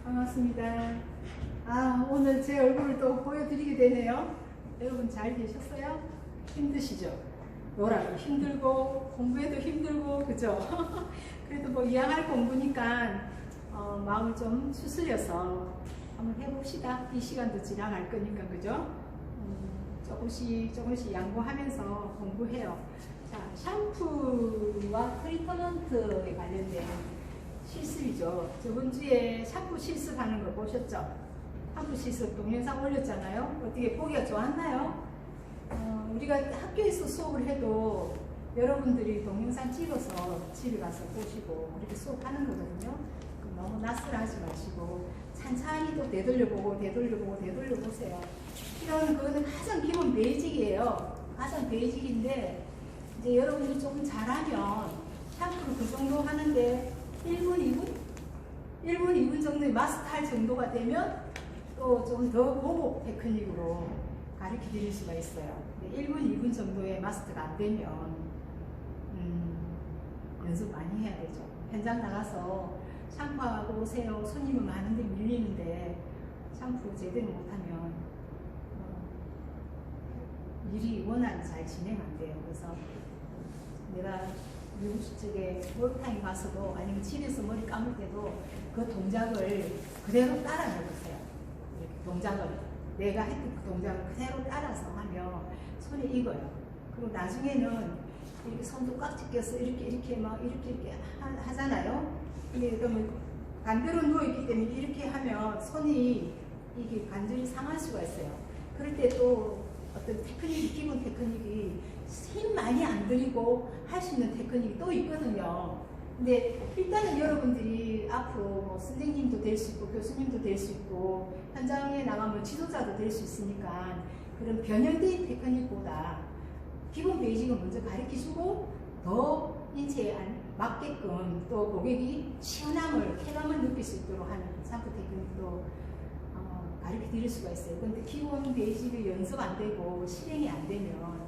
반갑습니다. 오늘 제 얼굴을 또 보여드리게 되네요. 여러분 잘 계셨어요? 힘드시죠? 놀아도 힘들고 공부해도 힘들고 그죠? 그래도 뭐 2학할 공부니까 마음을 좀 추스려서 한번 해봅시다. 이 시간도 지나갈 거니까 그죠? 조금씩 양보하면서 공부해요. 자, 샴푸와 트리트먼트에 관련된 실습이죠. 저번 주에 샴푸 실습하는 거 보셨죠? 샴푸 실습 동영상 올렸잖아요. 어떻게 보기가 좋았나요? 우리가 학교에서 수업을 해도 여러분들이 동영상 찍어서 집에 가서 보시고 이렇게 수업하는 거거든요. 너무 낯설하지 마시고 찬찬히 또 되돌려보고 되돌려보세요. 이런 거는 가장 기본 베이직이에요. 가장 베이직인데 이제 여러분이 조금 잘하면 샴푸를 그 정도 하는데 1분, 2분 정도의 마스터할 정도가 되면 또 좀 더 고급 테크닉으로 가르쳐 드릴 수가 있어요. 1분, 2분 정도의 마스터가 안 되면 연습 많이 해야 되죠. 현장 나가서 샴푸하고 오세요. 손님은 많은데 밀리는데 샴푸 제대로 못하면 일이 원활히 잘 진행 안 돼요. 그래서 내가 미국 쪽에 목욕탕에 가서도 아니면 집에서 머리 감을 때도 그 동작을 그대로 따라 해보세요. 동작을 내가 했던 그 동작을 그대로 따라서 하면 손에 익어요. 그리고 나중에는 이렇게 손도 꽉 찢겨서 이렇게 하잖아요. 근데 그러면 반대로 누워있기 때문에 이렇게 하면 손이 이게 관절이 상할 수가 있어요. 그럴 때 또 어떤 테크닉이, 기본 테크닉이 힘 많이 안 들이고 할 수 있는 테크닉이 또 있거든요. 근데 일단은 여러분들이 앞으로 뭐 선생님도 될 수 있고 교수님도 될 수 있고 현장에 나가면 지도자도 될 수 있으니까 그런 변형된 테크닉보다 기본 베이직을 먼저 가르쳐주고 더 인체에 맞게끔 또 고객이 시원함을, 쾌감을 느낄 수 있도록 하는 샴푸 테크닉도 가르쳐 드릴 수가 있어요. 근데 기본 베이직이 연습 안 되고 실행이 안 되면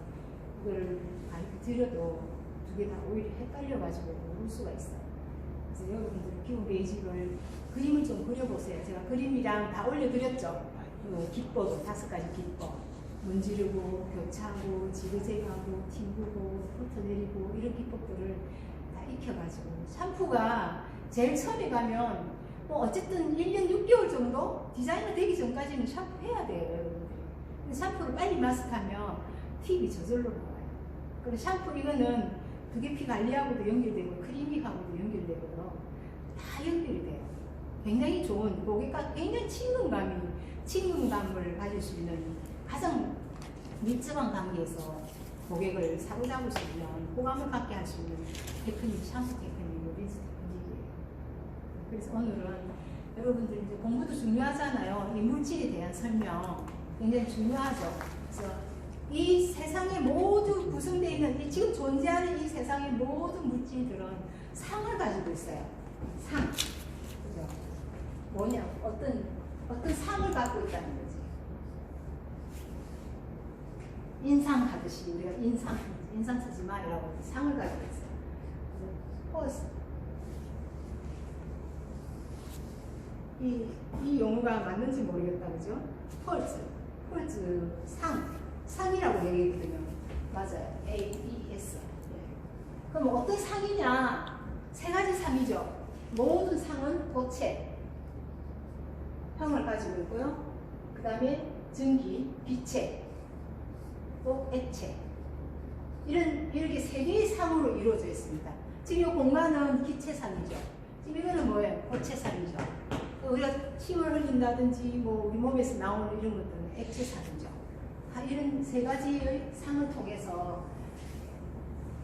그걸 가르쳐 드려도 두 개 다 오히려 헷갈려가지고 모를 수가 있어요. 그래서 여러분들 기본 베이직을 그림을 좀 그려보세요. 제가 그림이랑 다 올려드렸죠. 그 기법도 5가지 기법. 문지르고, 교차하고, 지그재그하고, 튕기고, 훑어내리고 이런 기법들을 다 익혀가지고 샴푸가 제일 처음에 가면 뭐 어쨌든 1년 6개월 정도 디자이너 되기 전까지는 샴푸 해야 돼요, 여러분들. 근데 샴푸를 빨리 마스터하면 팁이 저절로 나와요. 그리고 샴푸 이거는 두개피 관리하고도 연결되고 크리믹하고도 연결되고요. 다 연결이 돼요. 굉장히 좋은 고객과 굉장히 친근감을 가질 수 있는 가장 밀접한 관계에서 고객을 사로잡을 수 있는 호감을 갖게 할 수 있는 테크닉, 샴푸 테크닉, 린스 테크닉이에요. 그래서 오늘은 여러분들 이제 공부도 중요하잖아요. 이 물질에 대한 설명 굉장히 중요하죠. 그래서 이 세상에 모두 구성되어 있는 지금 존재하는 이 세상의 모든 물질들은 상을 가지고 있어요. 상. 그죠? 뭐냐? 어떤 상을 갖고 있다는 거지. 인상 하듯이 우리가 인상 쓰지 말라고 상을 가지고 있어요. 포즈. 이 용어가 맞는지 모르겠다, 그죠? 폴즈, 상이라고 얘기했거든요. 맞아요. AES. 그럼 어떤 상이냐? 3가지 상이죠. 모든 상은 고체, 형을 가지고 있고요. 그 다음에 전기, 기체, 또 액체. 이렇게 3개의 상으로 이루어져 있습니다. 지금 이 공간은 기체상이죠. 지금 이거는 뭐예요? 고체상이죠. 우리가 침을 흘린다든지 뭐 우리 몸에서 나오는 이런 것들은 액체상이죠. 다 이런 3가지의 상을 통해서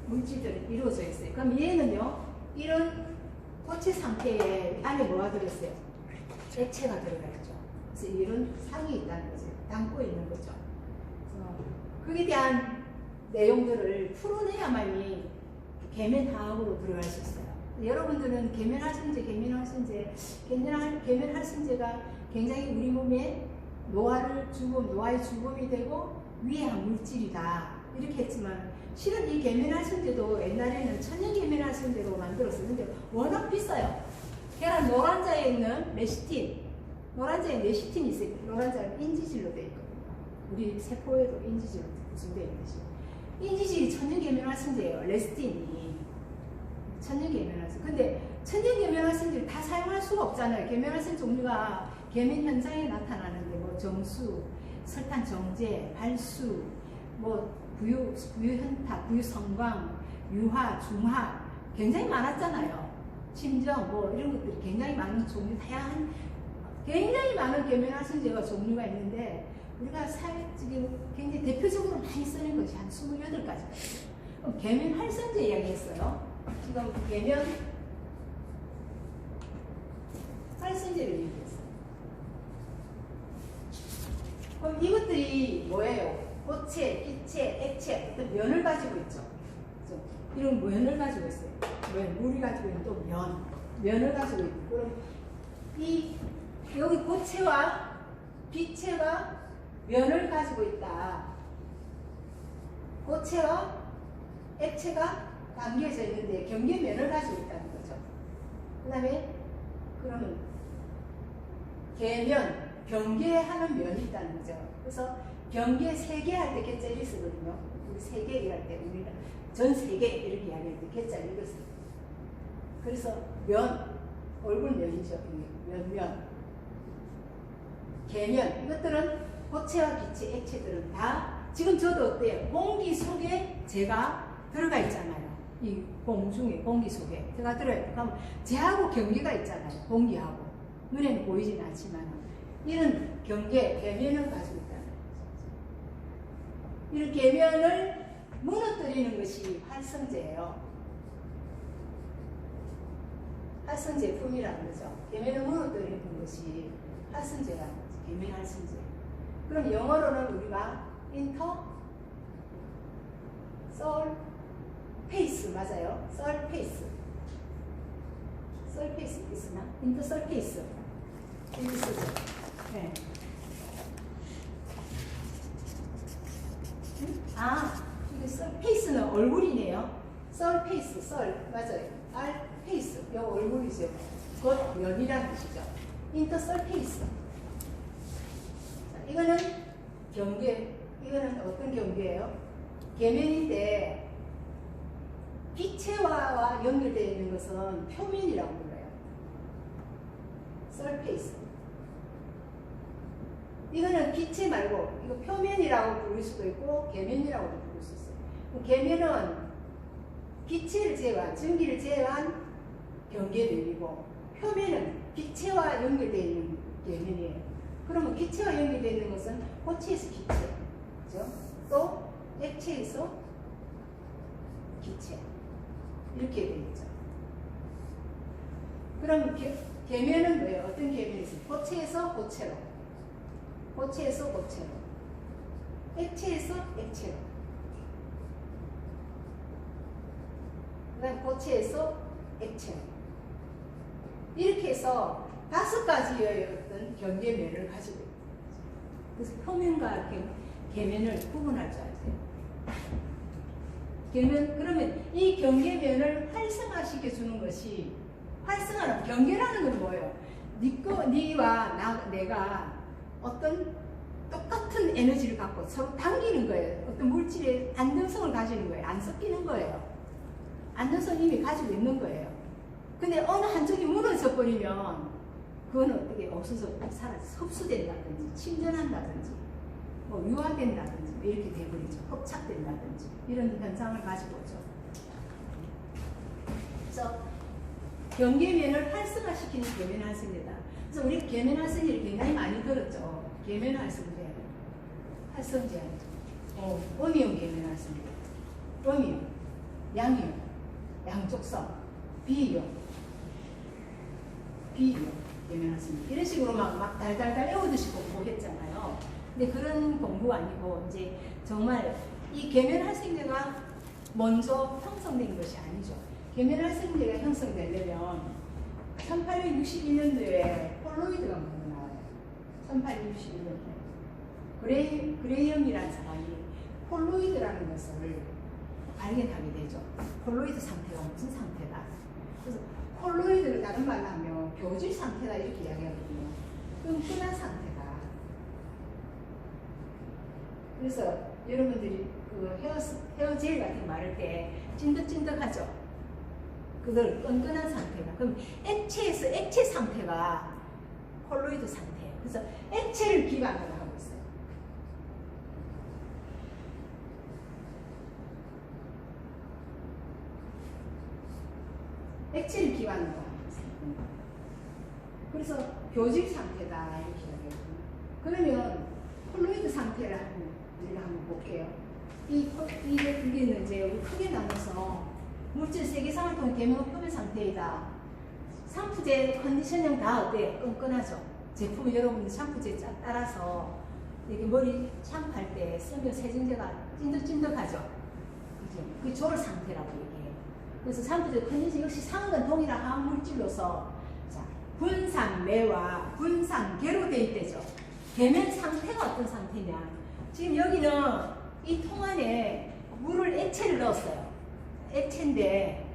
물질들이 이루어져 있어요. 그럼 얘는요, 이런 고체 상태에 안에 뭐가 들어있어요? 액체가 들어가 있죠. 그래서 이런 상이 있다는 거죠. 담고 있는 거죠. 그에 대한 내용들을 풀어내야만이 계면화학으로 들어갈 수 있어요. 여러분들은 계면활성제가 굉장히 우리 몸에 노화의 주범이 되고 위해한 물질이다 이렇게 했지만 실은 이 계면활성제도 옛날에는 천연 계면활성제로 만들었어요. 근데 워낙 비싸요. 계란 노란 자에 있는 레시틴, 노란 자에 레시틴이 있어요. 노란 자는 인지질로 되어 있거든요. 우리 세포에도 인지질로 구성되어 있듯이. 인지질이 천연계면활성제예요. 레시틴이 천연계면활성. 근데 천연계면활성제를 다 사용할 수가 없잖아요. 계면활성 종류가 계면 현상에 나타나는데 뭐 정수, 설탕 정제, 발수, 뭐 부유 현타, 부유 성광, 유화, 중화 굉장히 많았잖아요. 심정 뭐 이런 것들이 굉장히 많은 종류, 다양한 굉장히 많은 계면활성제가 종류가 있는데 우리가 지금 굉장히 대표적으로 많이 쓰는 것이 한 28가지가 계면활성제 이야기했어요. 지금 계면활성제를 얘기했어요. 그럼 이것들이 뭐예요? 고체, 기체, 액체, 어떤 면을 가지고 있죠. 이런 면을 가지고 있어요. 물이 가지고 있는 또 면을 가지고 있고. 그럼 여기 고체와 기체가 면을 가지고 있다. 고체와 액체가 담겨져 있는데 경계면을 가지고 있다는 거죠. 그 다음에 그러면 계면, 경계하는 면이 있다는 거죠. 그래서 경계 세계할 때 개짜리 쓰거든요. 우리 세계 일할 때 우리는 전 세계 이렇게 이야기할 때 개짜리 이거 써요. 그래서 얼굴 면이죠. 면. 계면, 이것들은 고체와 기체, 액체들은 다 지금 저도 어때요? 공기 속에 제가 들어가 있잖아요. 이 공중에, 공기 속에 제가 들어요. 그럼 제하고 경계가 있잖아요. 공기하고. 눈에는 보이진 않지만 이런 계면을 가지고 있다는 거죠. 이런 계면을 무너뜨리는 것이 활성제예요. 활성제품이라는 거죠. 계면을 무너뜨리는 것이 활성제라는 거죠. 계면 활성제. 그럼 영어로는 우리가 설페이스 맞아요. 설페이스 있으나 인터설페이스 이렇게 쓰죠. 네. 이게 설페이스는 얼굴이네요. 설페이스, 맞아요. 알페이스, 이 얼굴이죠. 곧 면이라는 뜻이죠. 인터설페이스. 이거는 이거는 어떤 경계예요? 계면인데 기체와 연결되어 있는 것은 표면이라고 불러요. 설페이스. 이거는 기체 말고 이거 표면이라고 부를 수도 있고 계면이라고 부를 수 있어요. 계면은 기체를 제외한, 전기를 제외한 경계면이고 표면은 기체와 연결되어 있는 계면이에요. 그러면 기체와 연결되어 있는 것은 고체에서 기체, 그죠? 또 액체에서 기체 이렇게 되어 있죠. 그럼 계면은 뭐예요? 어떤 계면이 있어요? 고체에서 고체로, 고체에서 고체로, 액체에서 액체로, 그다음 고체에서 액체로 이렇게 해서 5가지의 어떤 경계면을 가지고 있어요. 그래서 표면과 계면을 구분할 줄 아세요. 그러면 이 경계면을 활성화시켜 주는 것이 활성화는 경계라는 건 뭐예요? 니와 내가 어떤 똑같은 에너지를 갖고 서로 당기는 거예요. 어떤 물질의 안정성을 가지는 거예요. 안 섞이는 거예요. 안정성 이미 가지고 있는 거예요. 근데 어느 한쪽이 무너져 버리면 그건 어떻게 없어서 흡수된다든지 침전한다든지 뭐 유화된다든지 이렇게 돼버리죠. 흡착된다든지 이런 현상을 가지고 오죠. 그래서 경계면을 활성화시키는 계면활성제다. 그래서 우리 계면활성제를 굉장히 많이 들었죠. 계면활성제, 활성제, 음이온 계면활성제, 음이온, 양이온, 양쪽성, 비이온, 계면활성제 이런 식으로 막 달달달 외우듯이 공부했잖아요. 근데 그런 공부가 아니고 이제 정말 이 계면활성제가 먼저 형성된 것이 아니죠. 계면활성제가 형성되려면 1861년도에 폴로이드가 먼저 나와요. 1861년도에 그레이엄이라는 사람이 폴로이드라는 것을 발견하게 되죠. 폴로이드 상태가 무슨 상태다. 그래서 폴로이드를 다른 말로 하면 교질 상태다 이렇게 이야기하거든요. 끈끈한 상태다. 그래서 여러분들이 그 헤어젤 같은 거 바를 때 찐득찐득하죠. 그걸 끈끈한 상태다. 그럼 액체에서 액체 상태가 콜로이드 상태예요. 그래서 액체를 기반으로 하고 있어요. 액체를 기반으로 하고 있어요. 그래서 교질 상태다 이렇게 이야기하거든요. 그러면 콜로이드 상태를 우리가 한번 볼게요. 이게는 이제 우리 크게 나눠서 물질 세계상을 통해 계명흡흡의 상태이다. 샴푸제 컨디셔닝 다 어때요? 끈끈하죠. 제품 여러분들 샴푸제 따라서 이렇게 머리 샴푸할 때 쓰면 세정제가 찐득찐득하죠. 그죠? 그게 졸 상태라고 얘기해요. 그래서 샴푸제 컨디셔닝 역시 상은 동일한 화학물질로서 분산매와 분산계로 되어 있대죠. 계면 상태가 어떤 상태냐? 지금 여기는 이 통 안에 물을 액체를 넣었어요. 액체인데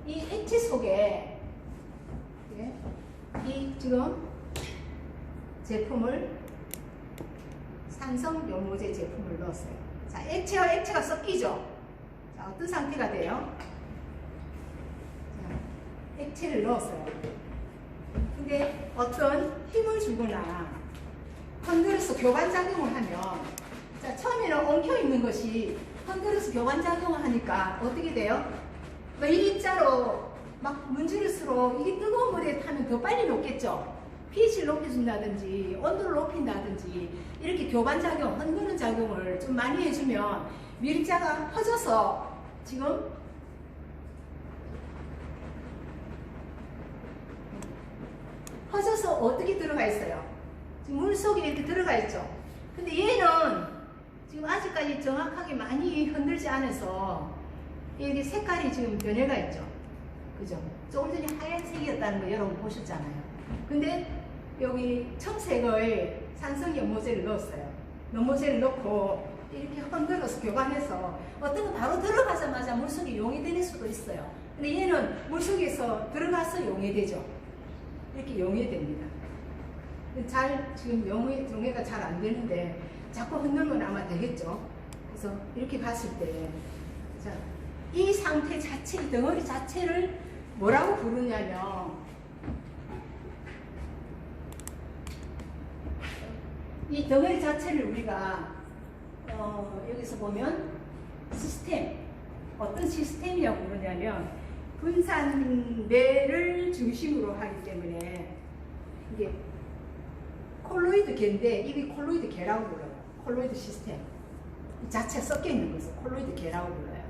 이 액체 속에 이 지금 제품을 산성 연모제 제품을 넣었어요. 자, 액체와 액체가 섞이죠. 자, 어떤 상태가 돼요? 자, 액체를 넣었어요. 근데 어떤 힘을 주거나 흔들어서 교반작용을 하면, 자, 처음에는 엉켜 있는 것이 흔들어서 교반작용을 하니까 어떻게 돼요? 이 입자로 막 문지를수록 이게 뜨거운 물에 타면 더 빨리 녹겠죠? pH를 높여준다든지 온도를 높인다든지 이렇게 교반작용, 흔드는 작용을 좀 많이 해주면 밀자가 퍼져서 지금 퍼져서 어떻게 들어가 있어요? 지금 물 속에 이렇게 들어가 있죠? 근데 얘는 지금 아직까지 정확하게 많이 흔들지 않아서 이게 색깔이 지금 변해가 있죠? 그죠? 조금 전에 하얀색이었다는 거 여러분 보셨잖아요. 근데 여기 청색의 산성 연모제를 넣었어요. 연모제를 넣고 이렇게 흔들어서 교반해서 어떤 건 바로 들어가자마자 물속에 용해될 수도 있어요. 근데 얘는 물속에서 들어가서 용해되죠. 이렇게 용해됩니다. 잘 지금 용해가 잘 안 되는데 자꾸 흔들면 아마 되겠죠. 그래서 이렇게 봤을 때, 자, 이 상태 자체, 이 덩어리 자체를 뭐라고 부르냐면 이 덩어리 자체를 우리가 여기서 보면 시스템, 어떤 시스템이라고 부르냐면 분산매를 중심으로 하기 때문에 이게 콜로이드 계인데 이게 콜로이드 계라고 불러요. 콜로이드 시스템 자체 섞여 있는 것을 콜로이드 계라고 불러요.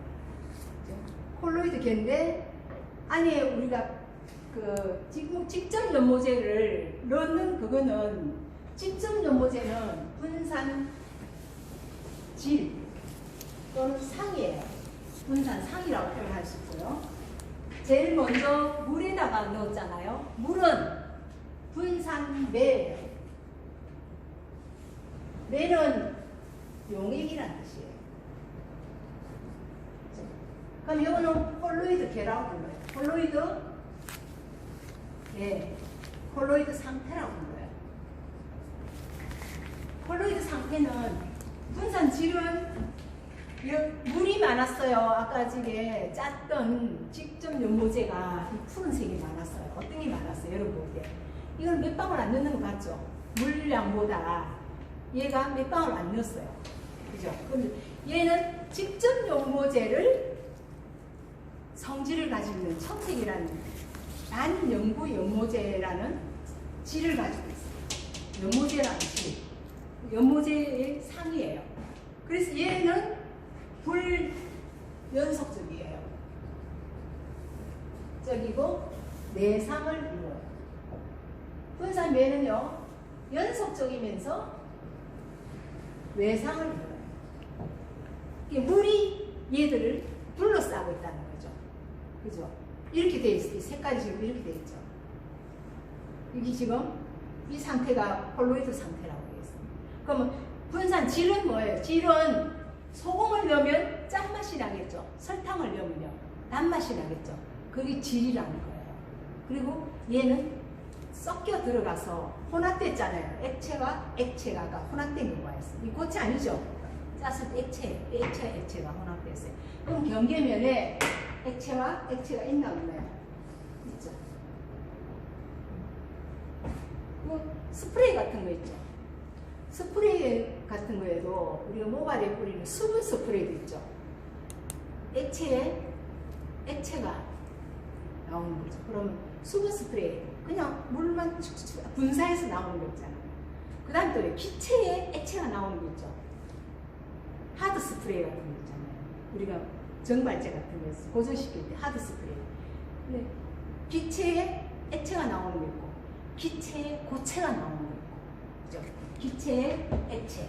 콜로이드 계인데 안에 우리가 그 지금 직접 연모제를 넣는 그거는 직접 연모제는 분산 질 또는 상이에요. 분산 상이라고 표현할 수 있고요. 제일 먼저 물에다가 넣었잖아요. 물은 분산 매예요. 매는 용액이라는 뜻이에요. 그럼 이거는 콜로이드 계라고 불러요. 콜로이드, 네, 콜로이드 상태라고 불러요. 콜로이드 상태는 분산질은 물이 많았어요. 아까 지금 짰던 직접 연모제가 푸른색이 많았어요. 어떤 게 많았어요? 여러분 볼 때. 이건 몇 방울 안 넣는 거 맞죠? 물량보다 얘가 몇 방울 안 넣었어요. 그죠? 그런데 얘는 직접 연모제를 성질을 가지고 있는 청색이라는 단연구 연모제라는 질을 가지고 있어요. 연모제라는 질. 연모제의 상이에요. 그래서 얘는 불연속적이에요. 적이고 내상을 이루어요. 분산매는요 연속적이면서 외상을 이루어요. 물이 얘들을 둘러싸고 있다는 거죠. 그죠? 이렇게 돼 있어요. 색깔이 지금 이렇게 돼 있죠. 이게 지금 이 상태가 콜로이드 상태라고 되어 있어요. 그러면 분산 질은 뭐예요? 질은 소금을 넣으면 짠맛이 나겠죠. 설탕을 넣으면요 단맛이 나겠죠. 그게 질이라는 거예요. 그리고 얘는 섞여 들어가서 혼합됐잖아요. 액체와 액체가 아까 혼합된 거가 있어요. 이 고체 아니죠? 짰을 때 액체가 혼합됐어요. 그럼 경계면에 액체와 액체가 있나 없나요? 있죠. 그 스프레이 같은 거 있죠. 스프레이 같은 거에도 우리가 모발에 뿌리는 수분 스프레이도 있죠. 액체에 액체가 나오는 거죠. 그러면 수분 스프레이 그냥 물만 축축 분사해서 나오는 거 있잖아요. 그 다음에 또 기체에 액체가 나오는 거 있죠. 하드 스프레이 같은 거 있잖아요. 우리가 정발제 같은 거 고정시킬 때 하드 스프레이. 근데 기체에 액체가 나오는 거 있고 기체에 고체가 나오는 거 있고 그죠? 기체에 액체,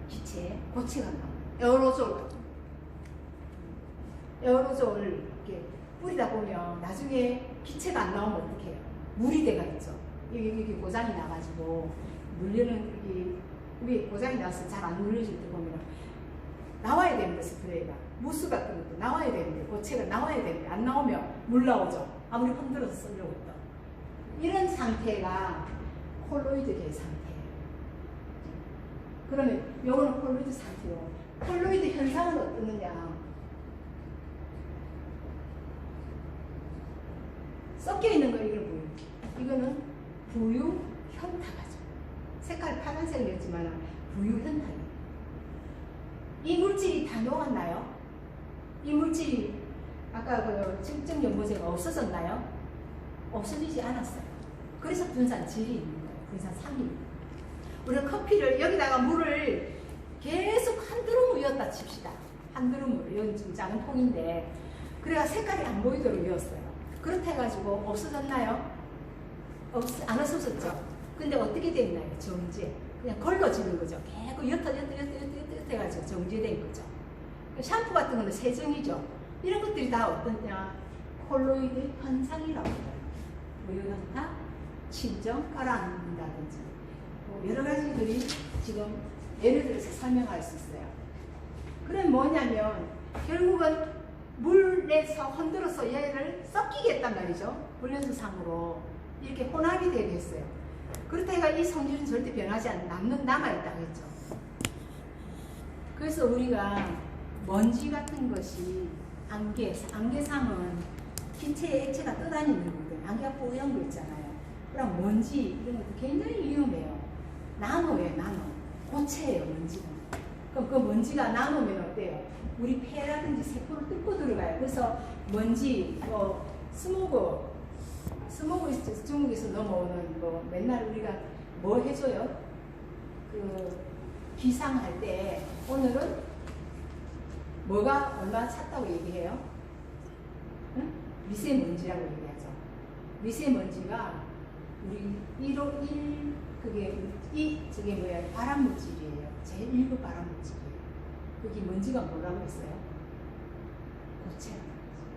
기체에 고체가 나오는 거. 에어로졸 같은 거. 에어로졸을 이렇게 뿌리다 보면 나중에 기체가 안 나오면 어떡해요? 물이 돼가 있죠. 여기 고장이 나가지고 물려는 여기 위에 고장이 나서 잘 안 눌려질 때 보면 나와야 되는데 스프레이가 무스 같은 것도 나와야 되는데 고체가 나와야 되는데 안 나오면 물 나오죠. 아무리 흔들어서 쓰려고 해도 이런 상태가 콜로이드계 상태예요. 그러면 요거는 콜로이드 상태로 콜로이드 현상은 어떠느냐? 섞여 있는 거 이거는 뭐예요? 이거는 부유 현타가죠. 색깔 파란색이었지만 부유 현타예요. 이 물질이 다 녹았나요? 이 물질이 아까 그 측정 연고제가 없어졌나요? 없어지지 않았어요. 그래서 분산질이 있는 거예요. 분산상이. 우리가 커피를 여기다가 물을 계속 한 드럼 위었다 칩시다. 한 드럼으로 여기 좀 작은 통인데 그래야 색깔이 안 보이도록 위었어요. 그렇다 해가지고 없어졌나요? 안 없어졌죠. 근데 어떻게 됐나요? 정제. 그냥 걸러지는 거죠. 계속 옅어 해가지고 정제된 거죠. 샴푸 같은 거는 세정이죠. 이런 것들이 다 어떠냐? 콜로이드 현상이라고 해요. 부유현타, 친정, 깔아앉는다든지 여러 가지들이 지금 예를 들어서 설명할 수 있어요. 그럼 뭐냐면 결국은 물에서 흔들어서 얘를 섞이게 했단 말이죠. 불연소상으로 이렇게 혼합이 되게 했어요. 그렇다가 이 성질은 절대 변하지 않는 남아있다고 했죠. 그래서 우리가 먼지 같은 것이 안개상은 기체의 액체가 떠다니는 거거든요. 안개가 뽀얀 거 있잖아요. 그럼 먼지 이런 것도 굉장히 위험해요. 나노예요, 나노. 고체예요, 먼지는. 그럼 그 먼지가 나노면 어때요? 우리 폐라든지 세포를 뚫고 들어가요. 그래서 먼지, 스모그 있죠. 중국에서 넘어오는 맨날 우리가 뭐 해줘요? 그 기상할 때 오늘은 뭐가 얼마나 찼다고 얘기해요? 응? 미세먼지라고 얘기하죠. 미세먼지가 우리 1호1 저게 뭐야? 발암물질이에요. 제1급 발암물질이에요. 거기 먼지가 뭐라고 했어요? 고체라고 했어요.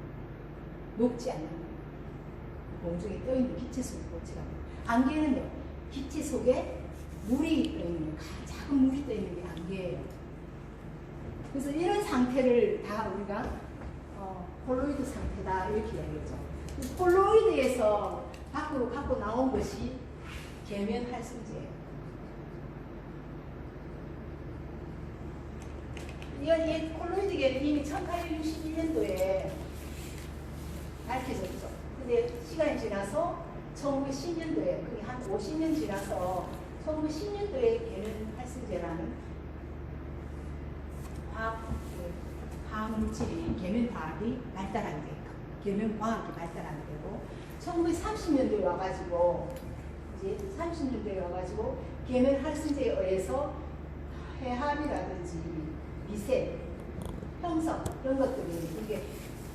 녹지 않는 공중에 떠있는 기체 속의 고체라고. 안개는요, 기체 속에 물이 떠있는, 작은 물이 떠있는 게 안개예요. 그래서 이런 상태를 다 우리가 콜로이드 상태다 이렇게 이야기하죠. 콜로이드에서 밖으로 갖고 나온 것이 계면활성제예요. 이 콜로이드계는 이미 1861년도에 밝혀졌죠. 근데 시간이 지나서 1910년도에, 그게 한 50년 지나서 1910년도에 계면활성제라는 화학물질이 계면화학이 발달하게 되고, 계면과학이 발달하게 되고, 1930년도에 와가지고, 이제 30년대에 와가지고, 계면활성제에 의해서 해합이라든지 미세, 형성, 이런 것들이, 이게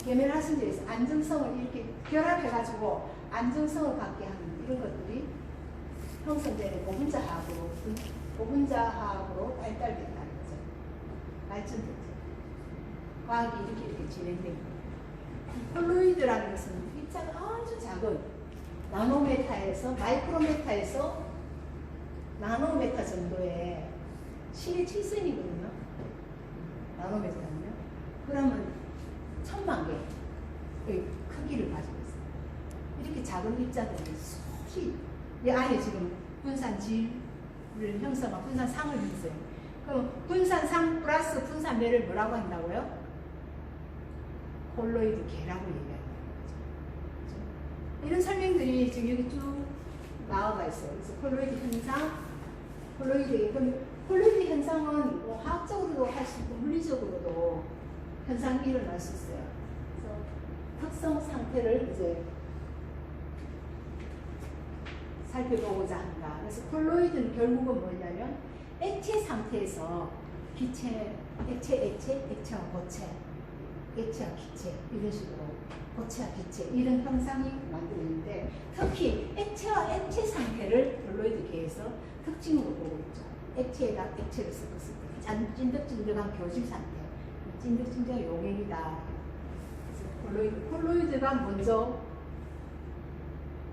계면활성제에서 안정성을 이렇게 결합해가지고, 안정성을 갖게 하는 이런 것들이 형성되는 고분자화학으로 발달됐다는 거죠. 발전됐죠. 과학이 이렇게 진행된 거예요. 콜로이드라는 것은 입자가 아주 작은 나노메타에서 마이크로메타에서 나노메타 정도의 11.7cm이거든요. 나노메타는요. 그러면 1000만 개의 크기를 가지고 있어요. 이렇게 작은 입자들이 수십 이 안에 지금 분산질을 형성한 분산상을 형성해요. 그럼 분산상 플러스 분산매를 뭐라고 한다고요? 콜로이드 계라고 얘기합니다. 이런 설명들이 지금 여기 쭉 나와가 있어요. 그래서 콜로이드 현상, 콜로이드 현상은 뭐 화학적으로도 할 수 있고 물리적으로도 현상이 일어날 수 있어요. 그래서 특성 상태를 이제 살펴보고자 한다. 그래서 콜로이드는 결국은 뭐냐면 액체 상태에서 기체, 액체와 고체, 액체와 기체 이런 식으로 고체와 기체 이런 현상이 만들어지는데 특히 액체와 액체 상태를 콜로이드계에서 특징으로 보고 있죠. 액체에다 액체를 섞었을 때 찐득찐득한 교질 상태, 찐득찐득한 용액이다. 그래서 콜로이드가 먼저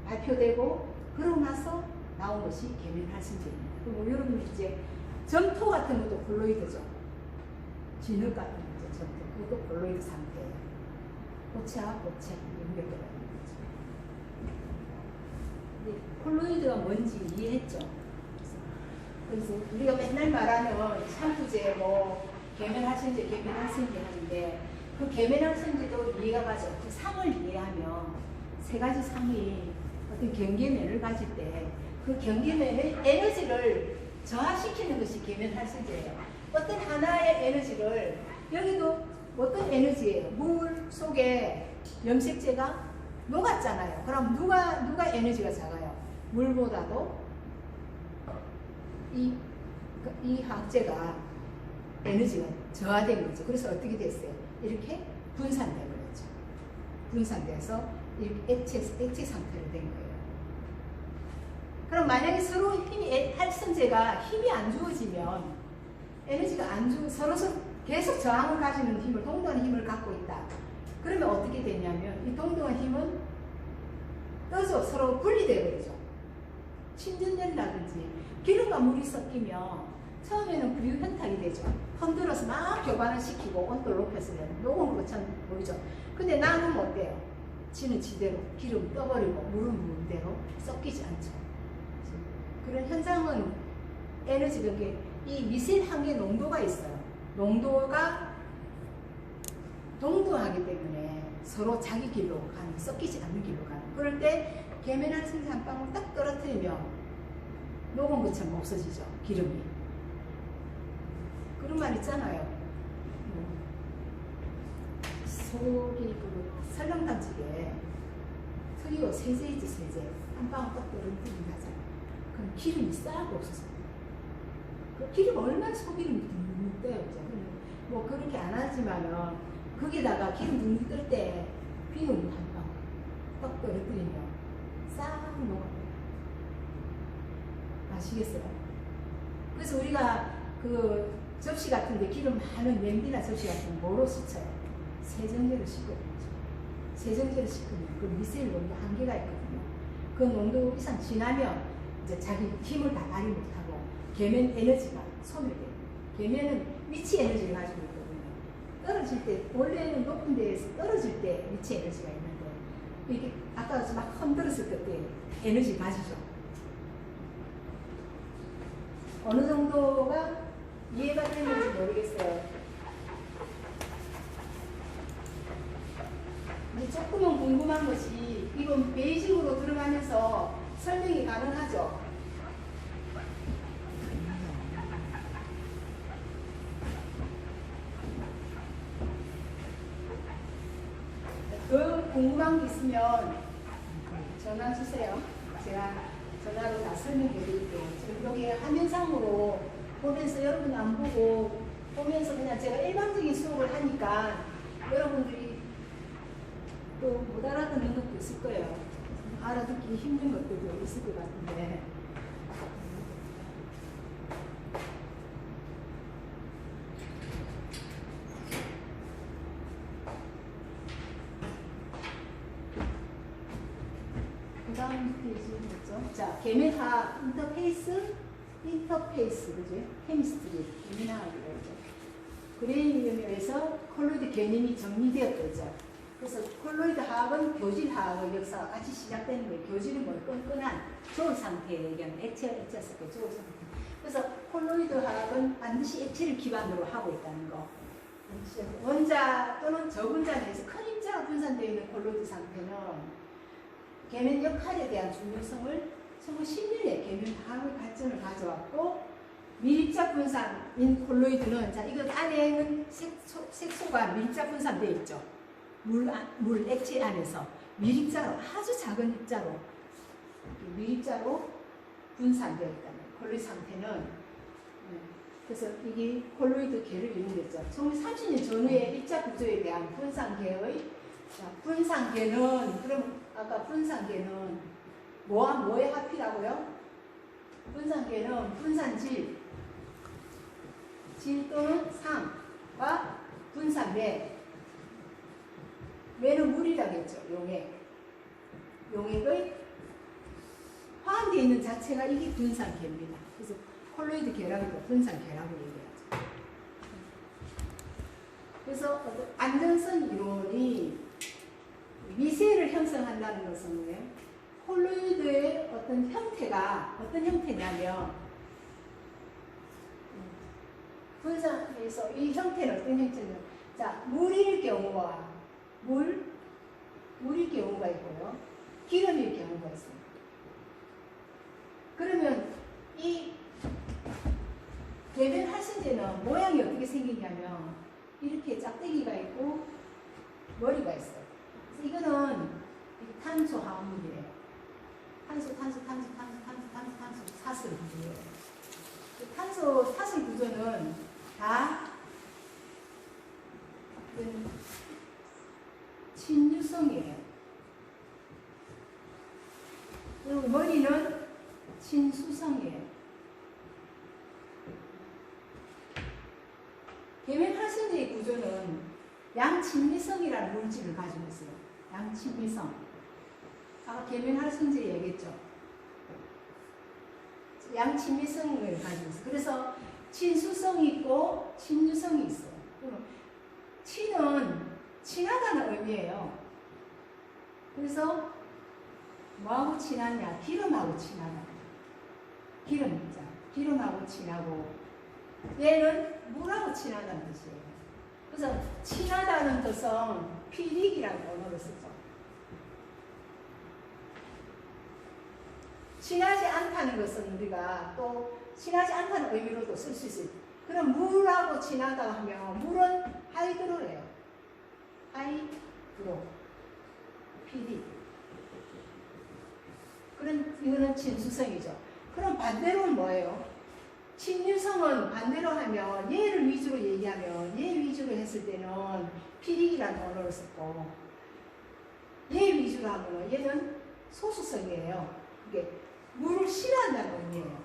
발표되고 그러고 나서 나온 것이 계면활성제입니다. 그리고 여러분들 이제 점토 같은 것도 콜로이드죠. 진흙 같은 거죠. 점토. 그것도 콜로이드 상태예요. 고체와 고체 연결되어 있는 거죠. 콜로이드가 뭔지 이해했죠? 그래서 우리가 맨날 말하는 샴푸제, 뭐 계면활성제 하는데 그 계면활성제도 이해가 가죠. 그 상을 이해하면 세 가지 상이 어떤 경계면을 가질 때 그 경계면의 에너지를 저하시키는 것이 계면활성제예요. 어떤 하나의 에너지를 여기도 어떤 에너지예요? 물 속에 염색제가 녹았잖아요. 그럼 누가 에너지가 작아요? 물보다도 이 화학제가 에너지가 저하된 거죠. 그래서 어떻게 됐어요? 이렇게 분산돼 버렸죠. 분산돼서 이렇게 액체 상태로 된 거예요. 그럼 만약에 서로 활성제가 힘이 안 주어지면 에너지가 안 주고 서로 계속 저항을 가지는 힘을, 동등한 힘을 갖고 있다. 그러면 어떻게 되냐면 이 동등한 힘은 떠서 서로 분리되어 버리죠. 침전된다든지 기름과 물이 섞이면 처음에는 부유현탁이 되죠. 흔들어서 막 교반을 시키고 온도를 높여서 녹은 것처럼 보이죠. 근데 나는 어때요? 지는 지대로 기름 떠버리고 물은 물대로 섞이지 않죠. 그런 현상은 에너지가 이 미세 한계 농도가 있어요. 농도가 동등하기 때문에 서로 자기 길로 가는, 섞이지 않는 길로 가는. 그럴 때 계면활성제 한 방울 딱 떨어뜨리면 녹은 것처럼 없어지죠. 기름이. 그런 말 있잖아요. 소고기 설렁탕집에 트리오 세제 있지, 세제. 한 방울 딱 떨어뜨리면 하잖아요. 그럼 기름이 싹 없어서. 그 기름 얼마나 소기름이 듬뿍 떠요. 뭐 그렇게 안 하지만은 거기다가 기름 듬뿍 뜰 때 비누 한 방울 딱 떨어뜨리면 싹 녹아요. 아시겠어요? 그래서 우리가 그 접시 같은데 기름 많은 냄비나 접시 같은 거 뭐로 씻어요? 세정제로 씻거든요. 세정제로 씻으면 그 미세 농도 한계가 있거든요. 그 농도 이상 지나면 이제 자기 힘을 다 발휘 못하고 계면 에너지가 소멸돼요. 계면은 미치 에너지를 가지고 있거든요. 떨어질 때 원래는 높은 데에서 떨어질 때 미치 에너지가 있는데 이게 아까 막 흔들었을 때 에너지 가지죠. 어느 정도가 이해가 되는지 모르겠어요. 이제 조금은 궁금한 것이 이건 베이직으로 들어가면서 설명이 가능하죠. 그 궁금한 게 있으면 전화 주세요. 제가 전화로 다 설명해 드릴게요. 지금 여기 화면상으로 보면서 여러분 안 보고 보면서 그냥 제가 일반적인 수업을 하니까 여러분들이 또 못 알아듣는 것도 있을 거예요. 알아듣기 힘든 것들도 있을 것 같은데. 그 다음 페이지 뭐죠? 자, 계면화 인터페이스, 그죠? 케미스트리, 계면화라고 그러죠. 그레이니엄에서 콜로이드 계면이 정리되었죠. 그래서 콜로이드 화학은 교질 화학의 역사가 같이 시작되는 거예요. 교질은 뭐 끈끈한 저울 상태에 얘기하면 액체와 액체 섞여 저울 상태. 그래서 콜로이드 화학은 반드시 액체를 기반으로 하고 있다는 거. 원자 또는 저분자 내에서 큰 입자가 분산되어 있는 콜로이드 상태는 계면 역할에 대한 중요성을 1911년에 계면 화학의 발전을 가져왔고, 밀입자 분산인 콜로이드는, 자, 이거 안에는 색소가 밀입자 분산되어 있죠. 물 액체 안에서 밀입자로, 아주 작은 입자로, 밀입자로 분산되어 있다는 콜로이드 상태는. 그래서 이게 콜로이드 계를 이루겠죠. 1930년 전후의 입자 구조에 대한 분산계의, 자, 분산계는, 그럼 아까 분산계는 뭐에 합이라고요? 분산계는 분산질, 질 또는 상과 분산매, 매는 물이라고 했죠. 용액의 화합되어 있는 자체가 이게 분산계입니다. 그래서 콜로이드 계라고 분산계라고 얘기하죠. 그래서 안전성 이론이 미세를 형성한다는 것은 뭐예요? 콜로이드의 어떤 형태가 어떤 형태냐면, 분산에서 이 형태는 어떤 형태냐면, 자, 물일 경우와 물일 경우가 있고요, 기름일 경우가 있습니다. 그러면 이 계면 활성제는 모양이 어떻게 생기냐면 이렇게 짝대기가 있고 머리가 있어요. 그래서 이거는 탄소 화합물이에요. 탄소 사슬 구조예요. 탄소 사슬 구조는 다 친유성이에요. 그리고 머리는 친수성이에요. 계면 활성제의 구조는 양친미성이라는 물질을 가지고 있어요. 양친미성. 아까 계면 활성제 얘기했죠. 양친미성을 가지고 있어요. 그래서 친수성이 있고 친유성이 있어요. 친은 친하다는 의미예요. 그래서 뭐하고 친하냐? 기름하고 친하다. 기름자. 기름하고 친하고, 얘는 물하고 친하다는 뜻이에요. 그래서 친하다는 뜻은 피릭이라는 언어를 쓰죠. 친하지 않다는 것은 우리가 또 친하지 않다는 의미로도 쓸 수 있어요. 그럼 물하고 친하다 하면 물은 하이드로예요. 하이드로. PD. 그런, 이거는 친수성이죠. 그럼 반대로는 뭐예요? 친유성은 반대로 하면, 얘를 위주로 얘기하면, 얘 위주로 했을 때는 피릭이라는 언어를 썼고, 얘 위주로 하면 얘는 소수성이에요. 이게 물을 싫어한다는 의미예요.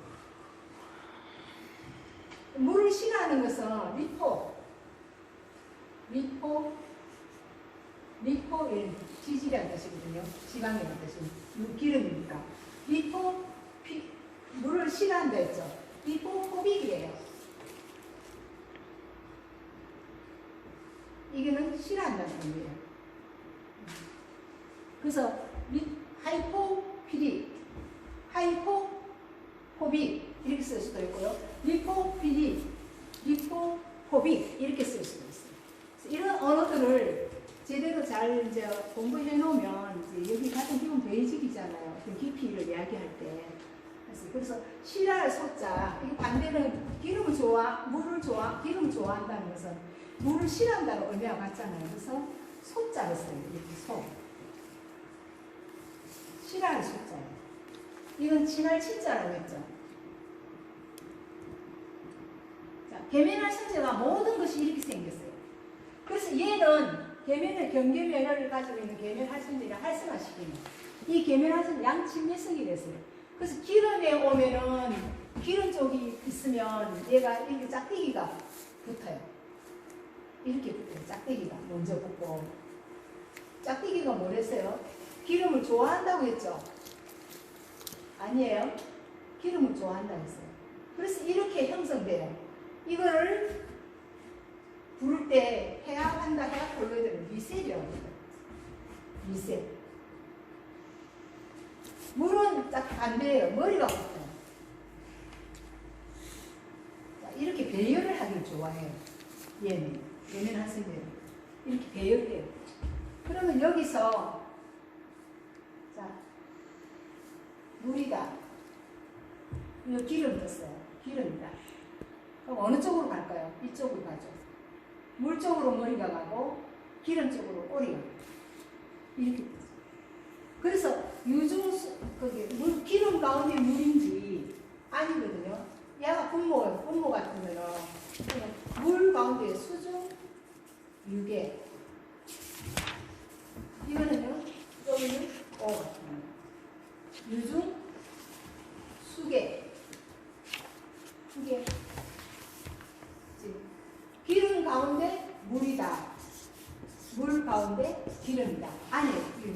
물을 싫어하는 것은 리포, 지질이라는 뜻이거든요. 지방이라는 뜻이. 기름이니까. 물을 싫어한다 했죠. 리포포빅이에요. 이거는 싫어한다는 의미예요. 그래서 하이포피릭, 하이포포빅 이렇게 쓸 수도 있고요. 리포피릭, 리포포빅 이렇게 쓸 수도 있어요. 이런 언어들을 제대로 잘 이제 공부해 놓으면, 이제 여기 같은 기본 베이직이잖아요. 그 깊이를 이야기할 때. 그래서 싫어할 소자, 이 반대는 기름을 기름을 좋아한다는 것은 물을 싫어한다는 의미와 같잖아요. 그래서 소자를 써요. 이렇게 소. 싫어할 소자예요. 이건 친할 친자라고 했죠. 자, 계면활성제가 모든 것이 이렇게 생겼어요. 그래서 얘는 경계면허를 가지고 있는 계면활성제를 활성화시키는, 이 계면활성제 양친미성이 됐어요. 그래서 기름에 오면은 기름 쪽이 있으면 얘가 이렇게 짝대기가 붙어요. 이렇게 붙어요. 짝대기가 먼저 붙고. 짝대기가 뭐랬어요? 기름을 좋아한다고 했죠? 아니에요. 기름을 좋아한다고 했어요. 그래서 이렇게 형성돼요. 이거를 부를 때 해압한다, 해압 콜로이드는 미셀이라고 해요. 리셋. 물은 딱 반대예요. 머리가 붙어요. 자, 이렇게 배열을 하길 좋아해요. 얘는 학생들은 이렇게 배열해요. 그러면 여기서 자, 물이다. 이거 기름 넣었어요. 기름이다. 그럼 어느 쪽으로 갈까요? 이쪽으로 가죠. 물 쪽으로 머리가 가고 기름 쪽으로 꼬리가 가요. 이렇게 되죠. 그래서 물, 기름 가운데 물인지 아니거든요. 얘가 분모예요. 분모 같으면은 물 가운데 수중 유계. 이거는요, 여기는 O 같은 유중 수계. 수계. 기름 가운데 물이다. 물 가운데 기름이다. 안에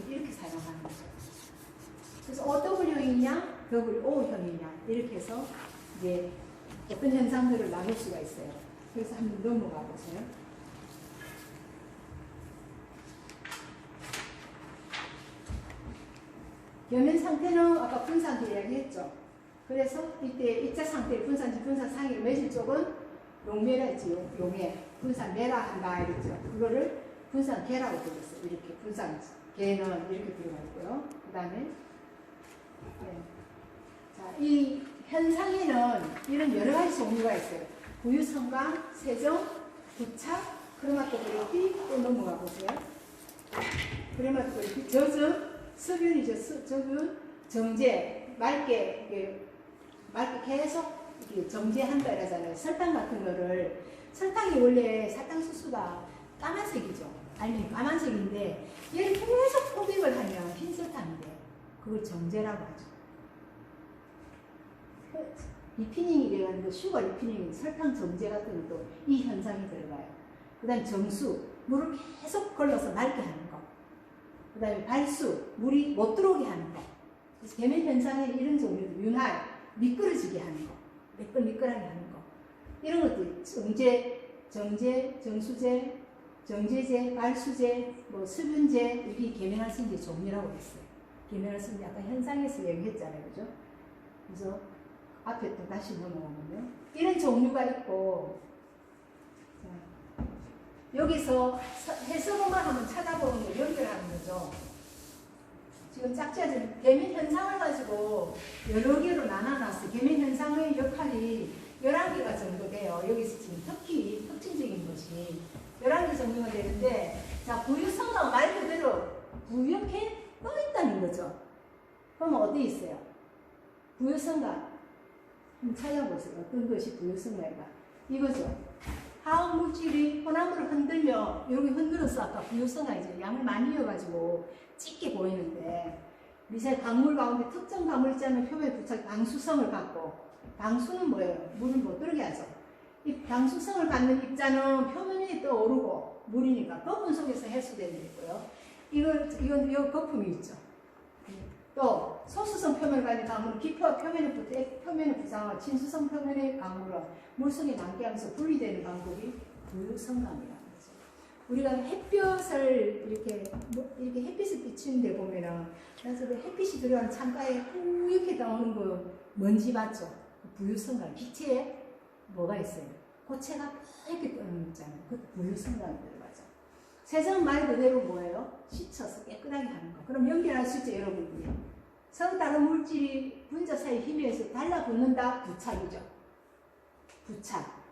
이렇게 사용하는 거죠. 그래서 W형이냐, WO형이냐 이렇게 해서 이제 어떤 현상들을 나눌 수가 있어요. 그래서 한번 넘어가 보세요. 계면 상태는 아까 분산기 이야기했죠. 그래서 이때 입자 상태 분산지 분산상에 매질 쪽은 용매라 했지. 용매 분산매라 한다 이랬죠. 그거를 분산계라고 불렀어요. 이렇게 분산계는 이렇게 들어가 있고요. 그 다음에 네. 자, 이 현상에는 이런 여러 가지 종류가 있어요. 부유성강, 세정, 부착, 크로마토그래피. 또 넘어가 보세요. 크로마토그래피, 젖은, 수변이죠. 젖은, 정제, 맑게 계속 이렇게 정제한다 이러잖아요. 설탕 같은 거를, 설탕이 원래 사탕수수가 까만색이죠. 아니 까만색인데 얘를 계속 포백을 하면 흰 설탕인데 그걸 정제라고 하죠. 리피닝이 되는 거, 슈거 리피닝, 설탕 정제 같은 것도 이 현상이 들어가요. 그 다음에 정수, 물을 계속 걸러서 맑게 하는 거. 그 다음에 발수, 물이 못 들어오게 하는 거. 그래서 계면 현상에 이런 종류도 윤활, 미끄러지게 하는 거. 미끌미끌하게 하는 거. 이런 것들, 정제, 정수제, 정제제, 발수제, 뭐 수분제, 이게 계면활성제 종류라고 했어요. 계면활성제 아까 현상에서 얘기했잖아요. 그죠? 그래서 앞에 또 다시 넘어가면요. 이런 종류가 있고, 자, 여기서 해석어만 한번 찾아보는 거 연결하는 거죠. 지금 짝지어진 계면 현상을 가지고 여러 개로 나눠놨어요. 계면 현상의 역할이 11개가 정도 돼요. 여기서 지금 특히 특징적인 것이 11개 정도가 되는데, 자, 부유성은 말 그대로 부유하게 떠있다는 거죠. 그럼 어디 있어요? 부유성가. 한번 찾아보세요. 어떤 것이 부유성가인가. 이거죠. 화학 물질이 혼합물을 흔들며, 여기 흔들어서 아까 부유성가 이제 양을 많이 이어가지고 짙게 보이는데, 미세 광물 가운데 특정 광물 있자면 표면에 부착 방수성을 갖고, 방수는 뭐예요? 물을 못 들게 하죠. 이 방수성을 갖는 입자는 표면에 떠오르고, 물이니까 거품 속에서 해소되는 게 있고요. 이건 이 거품이 있죠. 또 소수성 표면을 가진 강물은 표면에 부상하고 진수성 표면의 강물은 물속에 남게 하면서 분리되는 방법이 부유성강이라는 거죠. 우리가 햇볕을 이렇게 햇빛을 비치는 데 보면은, 그래서 그 햇빛이 들어가는 창가에 뿌옇게 나오는 거 먼지 봤죠? 부유성강. 빛에 뭐가 있어요? 고체가 뿌옇게 떠는 거 있잖아요. 그것도 부유성강이 들어가죠. 세정은 말 그대로 뭐예요? 씻어서 깨끗하게 하는 거. 그럼 연결할 수 있죠, 여러분들이. 서로 다른 물질이 분자 사이 힘에 의해서 달라붙는다? 부착이죠. 부착.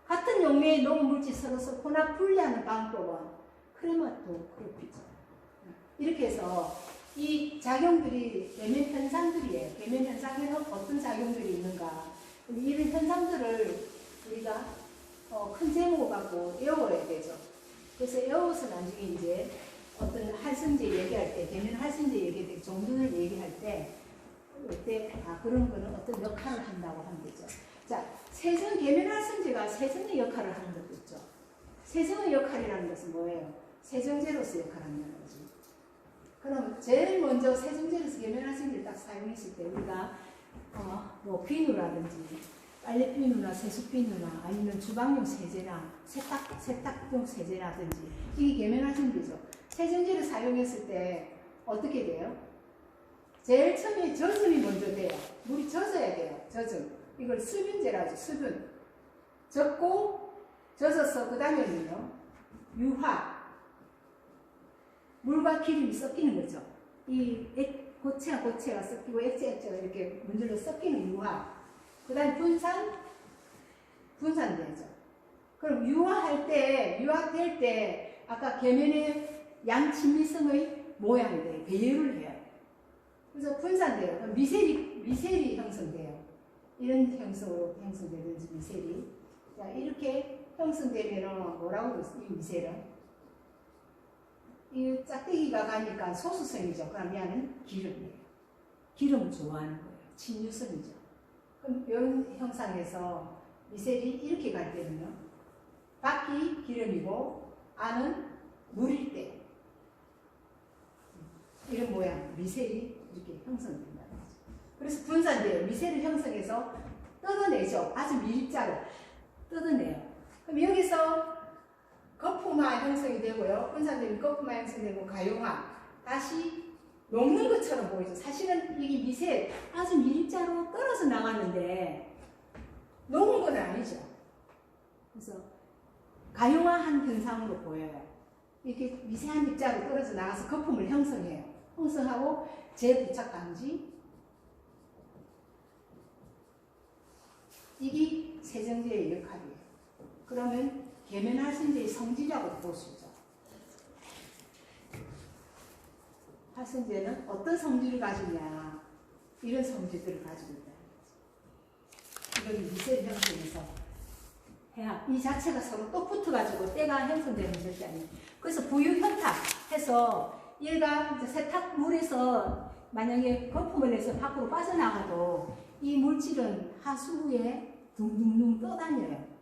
같은 용매의 녹물질 서로서 혼합 분리하는 방법은 크레마토그래피죠. 이렇게 해서 이 작용들이 계면 현상들이에요. 계면 현상에는 어떤 작용들이 있는가. 이런 현상들을 우리가 큰 제목을 갖고 외워야 되죠. 그래서 외워서 나중에 이제 어떤 활성제 얘기할 때, 계면 활성제 얘기할 때, 종류를 얘기할 때, 그런 거는 어떤 역할을 한다고 하는 거죠. 자, 세정, 계면 활성제가 세정의 역할을 하는 것도 있죠. 세정의 역할이라는 것은 뭐예요? 세정제로서 역할을 한다는 거죠. 그럼 제일 먼저 세정제로서 계면 활성제를 딱 사용했을 때 우리가 뭐 비누라든지 빨래 비누나 세수 비누나 아니면 주방용 세제나 세탁용 세제라든지 이게 계면 활성제죠. 세정제를 사용했을 때 어떻게 돼요? 제일 처음에 젖음이 먼저 돼요. 물이 젖어야 돼요. 젖음. 이걸 수분제라고 하죠. 수분. 젖고 젖어서 그 다음에는요. 유화. 물과 기름이 섞이는 거죠. 이 고체와 고체가 섞이고 액체가 이렇게 문질러 섞이는 유화. 그 다음에 분산되죠. 그럼 유화될 때 아까 계면의 양친미성의 모양이 돼요. 배열을 해요. 그래서 분산돼요. 그럼 미셀이 형성돼요. 이런 형성으로 형성되든지 미셀이. 자, 이렇게 형성되면 뭐라고 그랬어요? 이 미셀은? 이 짝대기가 가니까 소수성이죠. 그럼 얘는 기름이에요. 기름을 좋아하는 거예요. 친유성이죠. 그럼 이런 형상에서 미셀이 이렇게 갈 때는요. 밖이 기름이고 안은 물일 때 이런 모양 미셀이 이렇게 형성된다는 거죠. 그래서 분산돼요. 미셀을 형성해서 뜯어내죠. 아주 밀자로 뜯어내요. 그럼 여기서 거품화 형성이 되고요. 분산되면 거품화 형성되고 가용화. 다시 녹는 것처럼 보이죠. 사실은 이게 미셀 아주 밀자로 떨어져 나가는데 녹은 건 아니죠. 그래서 가용화한 현상으로 보여요. 이렇게 미세한 입자로 떨어져 나가서 거품을 형성해요. 형성하고 재부착 방지. 이게 세정제의 역할이에요. 그러면 계면활성제의 성질이라고 볼 수 있죠. 활성제는 어떤 성질을 가지냐, 이런 성질들을 가지고 있다. 이걸 미셀 형성에서 해야 이 자체가 서로 또 붙어가지고 때가 형성되는 절대 아니에요. 그래서 부유현탁해서 얘가 세탁물에서 만약에 거품을 내서 밖으로 빠져나가도 이 물질은 하수구에 둥둥둥 떠다녀요.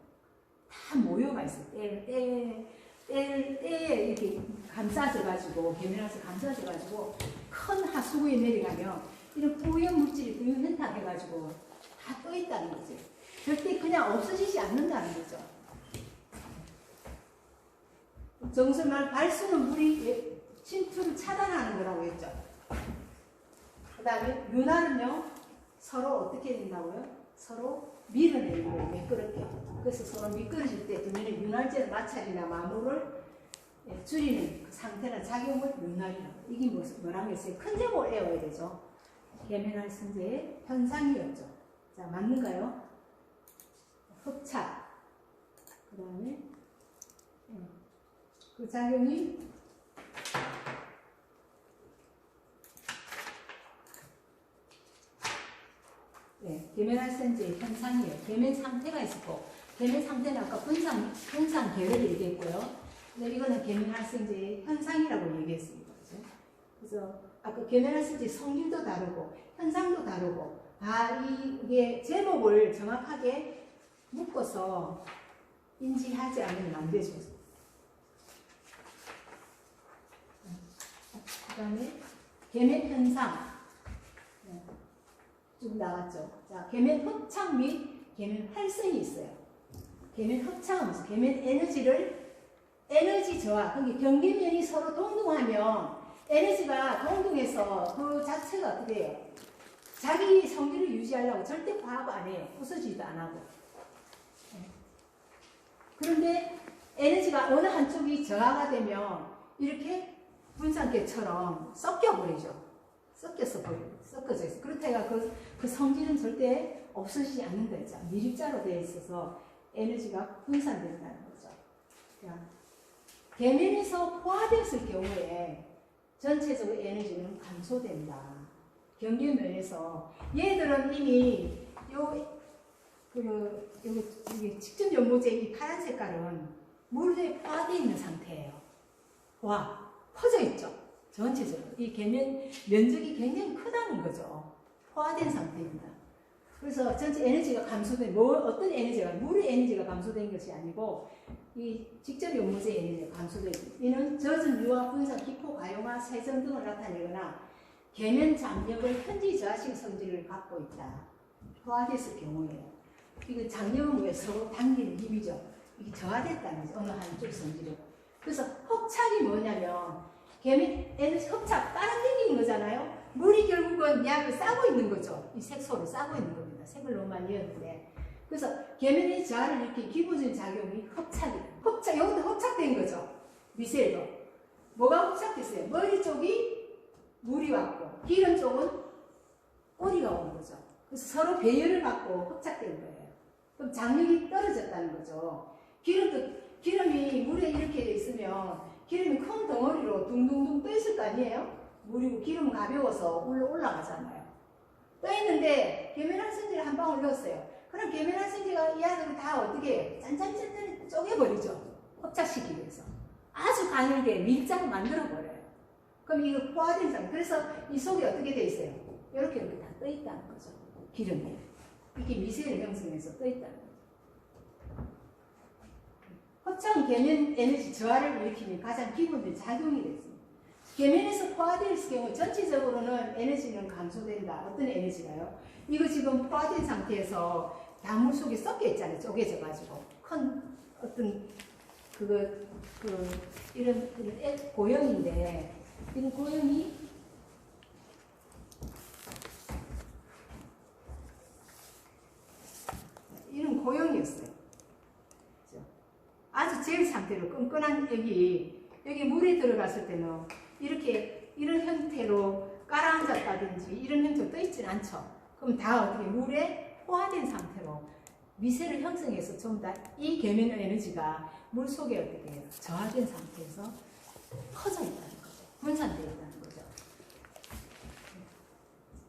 다 모여가 있어요. 때에 이렇게 감싸져가지고, 계면해서 감싸져가지고, 큰 하수구에 내려가면, 이런 뿌연 물질이 부유현탁해가지고, 다 떠있다는 거죠. 절대 그냥 없어지지 않는다는 거죠. 정수는 발수는 물이 침투를 차단하는 거라고 했죠. 그 다음에 윤활은요, 서로 어떻게 된다고요? 서로 밀어내는 거예요. 미끄럽게. 그래서 서로 미끄러질 때 두면은 윤활제의 마찰이나 마모를 줄이는 그 상태나 작용을 윤활이라고. 이게 뭐라고 했어요? 큰 제목을 외워야 되죠. 계면활성제의 현상이었죠. 자, 맞는가요? 흡착. 그 다음에 그 작용이 계면활성제의 현상이에요. 계면 상태가 있었고, 계면 상태는 아까 분산 계열을 얘기했고요. 근데 이거는 계면활성제의 현상이라고 얘기했습니다. 그죠? 그래서 아까 계면활성제 성질도 다르고, 현상도 다르고, 이게 제목을 정확하게 묶어서 인지하지 않으면 안 되죠. 그 다음에 계면 현상. 쭉 나왔죠. 자, 계면 흡착 및 계면 활성이 있어요. 계면 흡착은 무슨? 계면 에너지 저하. 그러니까 경계면이 서로 동등하면 에너지가 동등해서 그 자체가 어떻게 해요? 자기 성질을 유지하려고 절대 과학 안 해요. 부서지지도 안 하고. 그런데 에너지가 어느 한쪽이 저하가 되면 이렇게 분산계처럼 섞여버리죠. 섞어져 있어. 그렇다가 그 성질은 절대 없어지지 않는 거죠. 밀입자로 되어 있어서 에너지가 분산된다는 거죠. 그러니까 계면에서 포화되었을 경우에 전체적으로 에너지는 감소된다. 경계면에서 얘들은 이미 여기 직접 연모제 이 파란 색깔은 물에 포화되어 있는 상태예요. 퍼져 있죠. 전체적으로. 이 계면 면적이 굉장히 크다는 거죠. 포화된 상태입니다. 그래서 전체 에너지가 감소된, 어떤 에너지가, 물의 에너지가 감소된 것이 아니고, 이 직접 연모제 에너지가 감소된, 이는 젖은 유화, 분산, 기포, 가용화, 세정 등을 나타내거나, 계면 장력을 현지 저하식 성질을 갖고 있다. 포화됐을 경우에요. 이거 장력은 왜 서로 당기는 힘이죠. 이게 저하됐다는 거죠. 어느 한쪽 성질을. 그래서 흡착이 뭐냐면, 계면 에너지 흡착 빨아당기는 거잖아요. 물이 결국은 약을 싸고 있는 거죠. 이 색소를 싸고 있는 겁니다. 색을 너무 많이 넣었는데. 그래서 계면의 저하를 일으킨 기본적인 작용이 흡착이에요. 이것도 흡착된 거죠. 미셀도. 뭐가 흡착됐어요? 머리 쪽이 물이 왔고, 기름 쪽은 오리가 온 거죠. 그래서 서로 배열을 받고 흡착된 거예요. 그럼 장력이 떨어졌다는 거죠. 기름이 물에 이렇게 돼 있으면 기름이 큰 덩어리로 둥둥둥 떠 있을 거 아니에요? 물이고 기름은 가벼워서 올라가잖아요. 떠 있는데 계면활성제를 한 방울 넣었어요. 그럼 계면활성제가 이 안으로 다 어떻게 해요? 짠짠짠짠 쪼개버리죠. 흡착시키기 위해서. 아주 가늘게 밀자로 만들어버려요. 그럼 이거 포화된 상태. 그래서 이 속이 어떻게 돼 있어요? 이렇게 다 떠 있다는 거죠. 기름이. 이게 미세를 형성해서 떠 있다는 거죠. 흡착은 계면 에너지 저하를 일으키는 가장 기본적인 작용이 됐습니다. 계면에서 포화될 경우 전체적으로는 에너지는 감소된다. 어떤 에너지가요? 이거 지금 포화된 상태에서 단물 속에 섞여 있잖아요. 쪼개져 가지고 큰 어떤 이런 고형인데 이런 고형이 이런 고형이었어요. 아주 제일 상태로 끈끈한 여기 물에 들어갔을 때는 이렇게 이런 형태로 깔아앉았다든지 이런 형태로 떠 있지는 않죠. 그럼 다 어떻게 물에 포화된 상태로 미세를 형성해서 전부 다 이 계면 에너지가 물 속에 어떻게 해요? 저하된 상태에서 퍼져 있다는 거죠. 분산되어 있다는 거죠.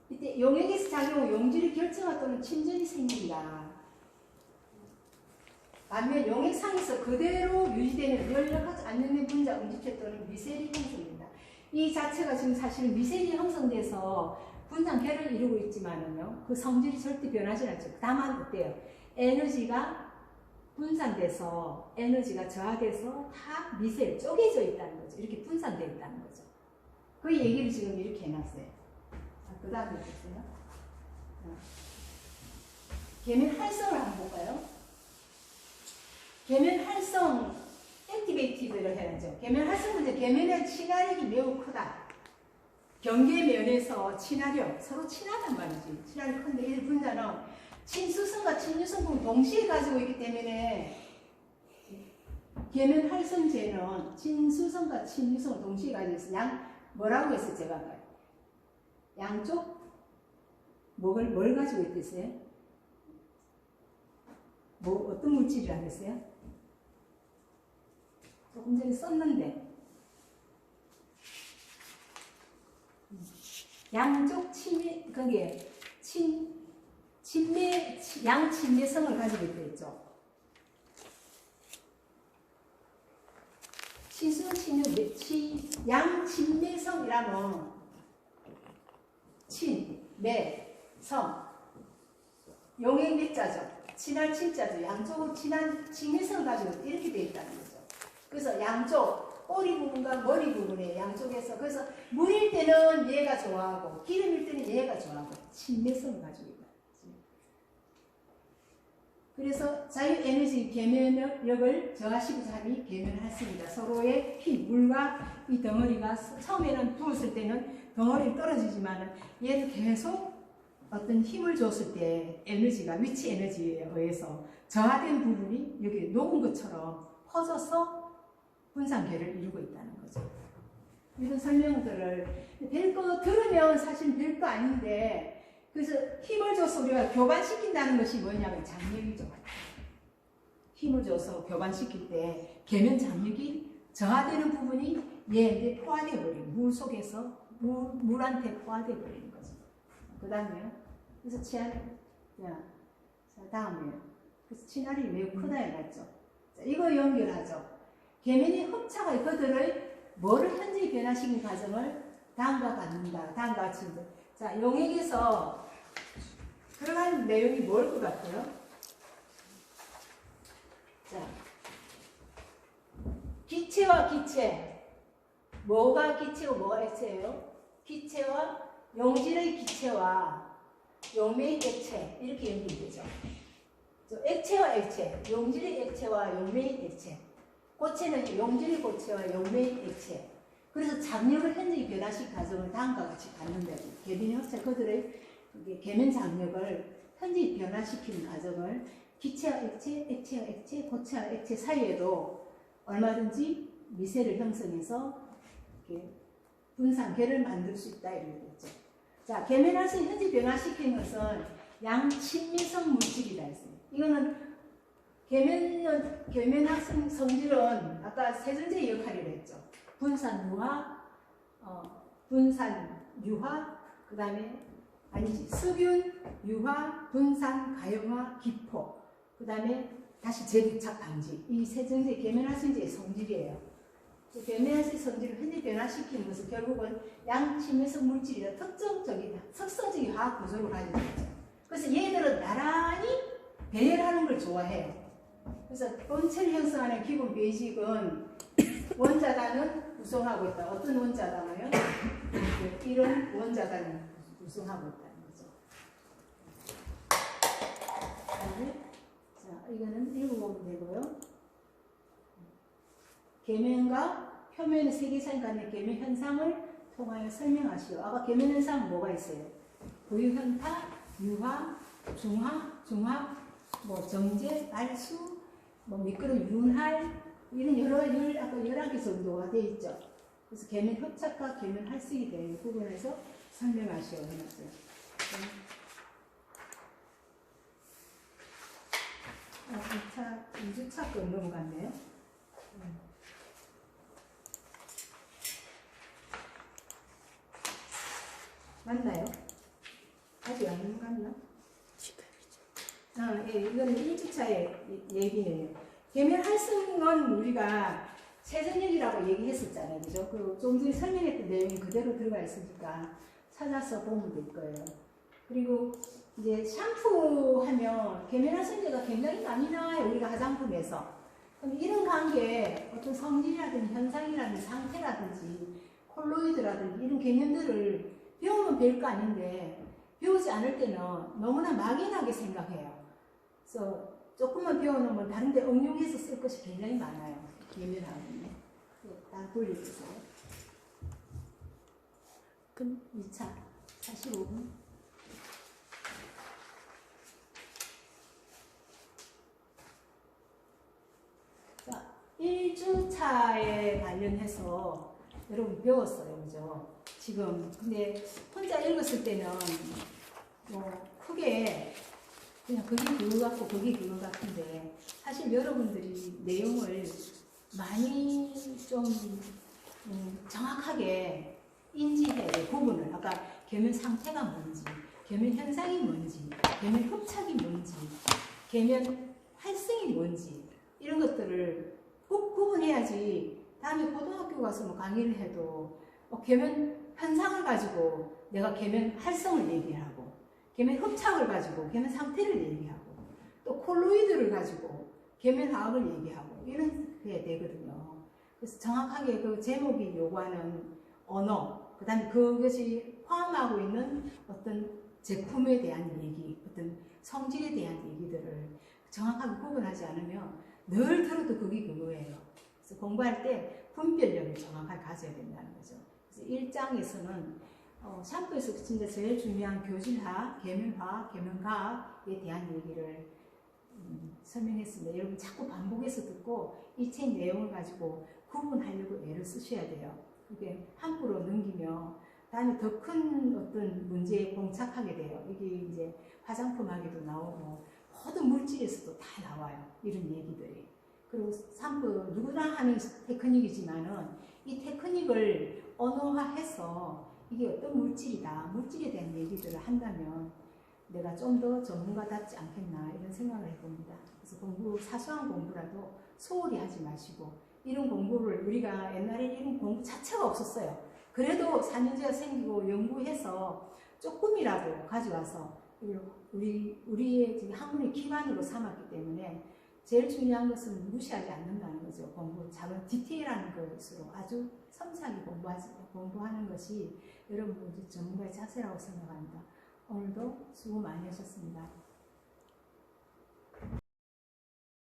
이때 용액에서 작용 후 용질의 결정화 또는 침전이 생긴다. 반면 용액상에서 그대로 유지되는 연락하지 않는 분자 음집체 또는 미셀이 형성된다. 이 자체가 지금 사실은 미셀이 형성돼서 분산계를 이루고 있지만은요, 그 성질이 절대 변하지 않죠. 다만 어때요? 에너지가 분산돼서 에너지가 저하돼서 다 미셀 쪼개져 있다는 거죠. 이렇게 분산되어 있다는 거죠. 그 얘기를 지금 이렇게 해놨어요. 그 다음에 보세요. 계면 활성을 한번 볼까요? 계면 활성 액티베이티브를 해야죠. 계면 활성 문제, 계면의 친화력이 매우 크다. 경계면에서 친화력, 서로 친하단 말이지. 친화력이 큰데 이 분자는 친수성과 친유성분 동시에 가지고 있기 때문에 계면 활성제는 친수성과 친유성을 동시에 가지고 있어요. 뭐라고 했어요? 제가 양쪽 뭘 가지고 있겠어요? 어떤 물질이라고 했어요? 조금 전에 썼는데 양쪽 친미 그게 양친매성을 가지고 있죠. 친수 친유 양친매성이라면 친매성 용액 매자죠. 친할 친자죠. 양쪽으로 친한 친매성을 가지고 이렇게 되어 있다는 거죠. 그래서 양쪽 꼬리 부분과 머리 부분에 양쪽에서 그래서 물일 때는 얘가 좋아하고 기름일 때는 얘가 좋아하고 친매성을 가지고 있다. 그래서 자유에너지 계면력을 저하시고자 함이 계면활성입니다. 서로의 힘, 물과 이 덩어리가 처음에는 부었을 때는 덩어리는 떨어지지만 얘도 계속 어떤 힘을 줬을 때 에너지가 위치 에너지에 의해서 저하된 부분이 여기 녹은 것처럼 퍼져서 분산계를 이루고 있다는 거죠. 이런 설명들을 별거 들으면 사실 별거 아닌데 그래서 힘을 줘서 우리가 교반시킨다는 것이 뭐냐면 장력이죠. 힘을 줘서 교반시킬 때 계면 장력이 저하되는 부분이 얘한테 포화되어 버리는 물 속에서 물한테 포화되어 버리는 거죠. 그 다음에요. 그래서 다음에요. 그래서 친화력이 매우 크다에 맞죠. 자, 이거 연결하죠. 계면이 흡착의 그들을 뭐를 현재 변화시킨 과정을 다음과 같는다. 다음과 같이. 자, 용액에서 들어가는 내용이 뭘 것 같아요? 자, 기체와 기체. 뭐가 기체고 뭐가 액체예요? 기체와 용질의 기체와 용매의 액체. 이렇게 연결되죠. 액체와 액체. 용질의 액체와 용매의 액체. 고체는 용질의 고체와 용매의 액체. 그래서 장력을 현저히 변화시킨 과정을 다음과 같이 봤는데 계면의 흡착 그들의 계면 장력을 현저히 변화시키는 과정을 기체와 액체, 액체와 액체, 고체와 액체 사이에도 얼마든지 미세를 형성해서 분산계를 만들 수 있다 이런 거죠. 자, 계면활성 현재 변화시키는 것은 양친미성 물질이다 했어요. 이거는 계면활성 성질은 아까 세전제 역할이라 했죠. 분산유화, 분산유화, 그 다음에 아니지 수균, 유화, 분산, 가용화, 기포, 그 다음에 다시 재부착 방지. 이 세정제 계면활성제의 성질이에요. 계면활성 성질을 현재 변화시키는 것은 결국은 양친미성 물질이라 특정적인 석성적인 화학 구조를 가지고 있죠. 그래서 얘들은 나란히 배열하는 걸 좋아해요. 그래서 본체를 형성하는 기본 베이직은 원자단은 구성하고 있다. 어떤 원자단이요? 이런 원자단을 구성하고 있다는 거죠. 그다음에 자, 이거는 읽어보면 되고요. 계면과 표면의 세계선 간의 계면 현상을 통하여 설명하시오. 아까 계면 현상은 뭐가 있어요? 부유현타, 유화, 중화, 뭐 정제, 발수, 뭐 미끄러 윤활 이런 여러 아까 11개 정도가 되어 있죠. 그래서 계면 흡착과 계면 활성이 되는 부분에서 설명하시오 해놨어요. 2주차 거 넘어갔네요. 맞나요? 아직 안 넘어갔나? 예, 이거는 1주차의 얘기네요. 계면 활성은 우리가 세전력이라고 얘기했었잖아요. 그죠? 그 좀 전에 설명했던 내용이 그대로 들어가 있으니까 찾아서 보면 될 거예요. 그리고 이제 샴푸하면 계면 활성제가 굉장히 많이 나와요. 우리가 화장품에서. 그럼 이런 관계에 어떤 성질이라든지 현상이라든지 상태라든지 콜로이드라든지 이런 개념들을 배우면 별 거 아닌데 배우지 않을 때는 너무나 막연하게 생각해요. 그래서 조금만 배워놓으면 다른 데 응용해서 쓸 것이 굉장히 많아요. 계면하고는. 딱 돌려주세요. 그럼 2차 45분. 자, 1주차에 관련해서 여러분 배웠어요. 그죠? 지금 근데 혼자 읽었을 때는 뭐 크게 그냥 그게 그거 같고 그게 그거 같은데 사실 여러분들이 내용을 많이 좀 정확하게 인지해야 돼요. 부분을 아까 계면 상태가 뭔지, 계면 현상이 뭔지, 계면 흡착이 뭔지, 계면 활성이 뭔지 이런 것들을 꼭 구분해야지 다음에 고등학교 가서 뭐 강의를 해도 계면 현상을 가지고 내가 계면 활성을 얘기하고 계면 흡착을 가지고 계면 상태를 얘기하고 또 콜로이드를 가지고 계면 화학을 얘기하고 이런 게 되거든요. 그래서 정확하게 그 제목이 요구하는 언어, 그 다음에 그것이 포함하고 있는 어떤 제품에 대한 얘기, 어떤 성질에 대한 얘기들을 정확하게 구분하지 않으면 늘 들어도 그게 그거예요. 그래서 공부할 때 분별력을 정확하게 가져야 된다는 거죠. 그래서 1장에서는 샴푸에서 진짜 제일 중요한 교질화, 계면화, 계면과학에 대한 얘기를 설명했습니다. 여러분 자꾸 반복해서 듣고 이 책 내용을 가지고 구분하려고 애를 쓰셔야 돼요. 그게 함부로 넘기면 다음에 더 큰 어떤 문제에 봉착하게 돼요. 이게 이제 화장품학에도 나오고 모든 물질에서도 다 나와요. 이런 얘기들이. 그리고 샴푸 누구나 하는 테크닉이지만은 이 테크닉을 언어화해서 이게 어떤 물질이다, 물질에 대한 얘기들을 한다면 내가 좀 더 전문가답지 않겠나 이런 생각을 해봅니다. 그래서 사소한 공부라도 소홀히 하지 마시고 이런 공부를 우리가 옛날에 이런 공부 자체가 없었어요. 그래도 4년제가 생기고 연구해서 조금이라도 가져와서 우리의 지금 학문의 기반으로 삼았기 때문에 제일 중요한 것은 무시하지 않는다는 거죠. 공부, 작은 디테일한 것으로 아주 섬세하게 공부하는 것이 여러분 전문가의 자세라고 생각합니다. 오늘도 수고 많이 하셨습니다.